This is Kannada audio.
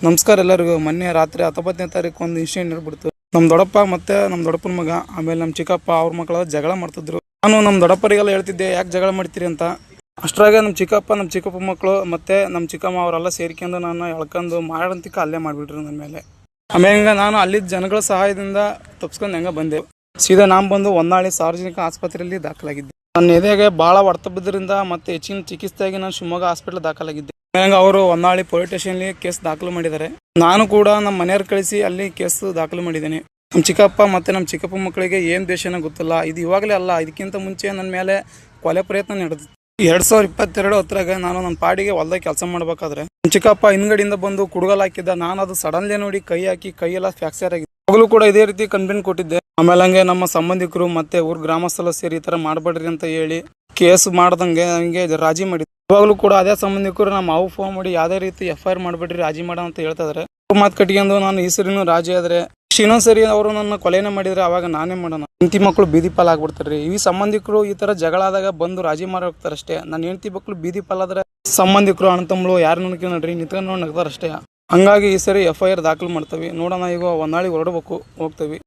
ನಮಸ್ಕಾರ ಎಲ್ಲರಿಗೂ. ಮೊನ್ನೆ ರಾತ್ರಿ 19ನೇ ತಾರೀಕು ಒಂದು ಇನ್ಸಿಡೆಂಟ್ ನಡೆಬಿಡ್ತು. ನಮ್ಮ ದೊಡ್ಡಪ್ಪ ಮತ್ತೆ ನಮ್ಮ ದೊಡ್ಡಪ್ಪನ ಮಗ ಆಮೇಲೆ ನಮ್ಮ ಚಿಕ್ಕಪ್ಪ ಅವ್ರ ಮಕ್ಕಳ ಜಗಳ ಮಾಡ್ತಿದ್ರು. ನಾನು ನಮ್ಮ ದೊಡ್ಡಪ್ಪರಿಗೆಲ್ಲ ಹೇಳ್ತಿದ್ದೆ, ಯಾಕೆ ಜಗಳ ಮಾಡ್ತೀರಿ ಅಂತ. ಅಷ್ಟರಾಗೆ ನಮ್ಮ ಚಿಕ್ಕಪ್ಪ ಮಕ್ಕಳು ಮತ್ತೆ ನಮ್ಮ ಚಿಕ್ಕಮ್ಮ ಅವರೆಲ್ಲ ಸೇರ್ಕೊಂಡು ನಾನು ಎಳ್ಕೊಂಡು ಮಾಡಂತಿಕ ಅಲ್ಲೇ ಮಾಡಿಬಿಟ್ರು ನನ್ನ ಮೇಲೆ. ಆಮೇಲೆ ನಾನು ಅಲ್ಲಿದ್ದ ಜನಗಳ ಸಹಾಯದಿಂದ ತಪ್ಸ್ಕೊಂಡು ಹೆಂಗೆ ಬಂದೆ. ಸೀದಾ ನಾನು ಬಂದು ಹೊನ್ನಾಳಿ ಸಾರ್ವಜನಿಕ ಆಸ್ಪತ್ರೆಯಲ್ಲಿ ದಾಖಲಾಗಿದ್ದೆ. ನನ್ನ ಎದೆಗೆ ಭಾಳ ಹೊಡೆತ ಬಿದ್ದರಿಂದ ಮತ್ತೆ ಹೆಚ್ಚಿನ ಚಿಕಿತ್ಸೆಯಾಗಿ ನಾನು ಶಿವಮೊಗ್ಗ ಹಾಸ್ಪಿಟಲ್ ದಾಖಲಾಗಿದ್ದೆ. ಆಮೇಲೆ ಅವರು ಹೊನ್ನಾಳಿ ಪೊಲೀಸ್ ಸ್ಟೇಷನ್ಲಿ ಕೇಸ್ ದಾಖಲು ಮಾಡಿದ್ದಾರೆ. ನಾನು ಕೂಡ ನಮ್ಮ ಮನೆಯವ್ರು ಕಳಿಸಿ ಅಲ್ಲಿ ಕೇಸ್ ದಾಖಲು ಮಾಡಿದ್ದೇನೆ. ನಮ್ಮ ಚಿಕ್ಕಪ್ಪ ಮತ್ತು ನಮ್ಮ ಚಿಕ್ಕಪ್ಪ ಮಕ್ಕಳಿಗೆ ಏನು ದೇಶನ ಗೊತ್ತಿಲ್ಲ. ಇದು ಇವಾಗಲೇ ಅಲ್ಲ, ಇದಕ್ಕಿಂತ ಮುಂಚೆ ನನ್ನ ಮೇಲೆ ಕೊಲೆ ಪ್ರಯತ್ನ ನಡೆದಿತ್ತು. 2022 ಹೊತ್ತರಾಗ ನಾನು ನನ್ನ ಪಾಡಿಗೆ ಹೊಲ್ದಾಗ ಕೆಲಸ ಮಾಡ್ಬೇಕಾದ್ರೆ ನಮ್ಮ ಚಿಕ್ಕಪ್ಪ ಹಿಂದ್ಗಡೆಯಿಂದ ಬಂದು ಕುಡುಗಲ್ ಹಾಕಿದ್ದ. ನಾನು ಅದು ಸಡನ್ಲಿ ನೋಡಿ ಕೈ ಹಾಕಿ ಕೈಯೆಲ್ಲ ಫ್ರಾಕ್ಚರ್ ಆಗಿದೆ. ಅವಾಗಲೂ ಕೂಡ ಇದೇ ರೀತಿ ಕಂಪ್ಲೇಂಟ್ ಕೊಟ್ಟಿದ್ದೆ. ಆಮೇಲೆ ಹಂಗೆ ನಮ್ಮ ಸಂಬಂಧಿಕರು ಮತ್ತೆ ಊರ್ ಗ್ರಾಮಸ್ಥರು ಸೇರಿ ಈ ಥರ ಮಾಡಬೇಡ್ರಿ ಅಂತ ಹೇಳಿ ಕೇಸ್ ಮಾಡ್ದಂಗೆ ಹಂಗೆ ರಾಜಿ ಮಾಡಿದ್ರು. ಇವಾಗಲೂ ಕೂಡ ಅದೇ ಸಂಬಂಧಿಕರು ನಮ್ಮ ಮಾವು ಫೋನ್ ಮಾಡಿ ಯಾವುದೇ ರೀತಿ FIR ಮಾಡಬೇಡ್ರಿ, ರಾಜಿ ಮಾಡ ಅಂತ ಹೇಳ್ತಾ ಇದಾರೆ. ಮಾತು ಕಟ್ಕೊಂಡು ನಾನು ಈ ಸರಿನೂ ರಾಜಿ ಆದ್ರೆ ಇನ್ನೊಂದ್ಸರಿ ಅವರು ನನ್ನ ಕೊಲೆನ ಮಾಡಿದ್ರೆ ಅವಾಗ ನಾನೇ ಮಾಡೋಣ. ಹೆಂಡತಿ ಮಕ್ಕಳು ಬೀದಿ ಪಾಲ್ ಆಗ್ಬಿಡ್ತಾರ್ರಿ. ಈ ಸಂಬಂಧಿಕರು ಈ ತರ ಜಗಳ ಆದಾಗ ಬಂದು ರಾಜಿ ಮಾಡಿ ಹೋಗ್ತಾರಷ್ಟೇ. ನನ್ನ ಹೆಂಡತಿ ಮಕ್ಕಳು ಬೀದಿ ಪಾಲ್ ಆದ್ರೆ ಸಂಬಂಧಿಕರು ಅಣ್ಣ ತಮ್ಮಳು ಯಾರು ನೋಡ್ಕೊಂಡು ನೋಡ್ರಿ ನಿಂತ್ಕೊಂಡು ನೋಡಿ ನಗ್ತಾರಷ್ಟೇ. ಹಂಗಾಗಿ ಈ ಸರಿ FIR ದಾಖಲು ಮಾಡ್ತೇವೆ. ನೋಡೋಣ, ಈಗ ಹೊನ್ನಾಳಿ ಹೋಗ್ತೇವೆ.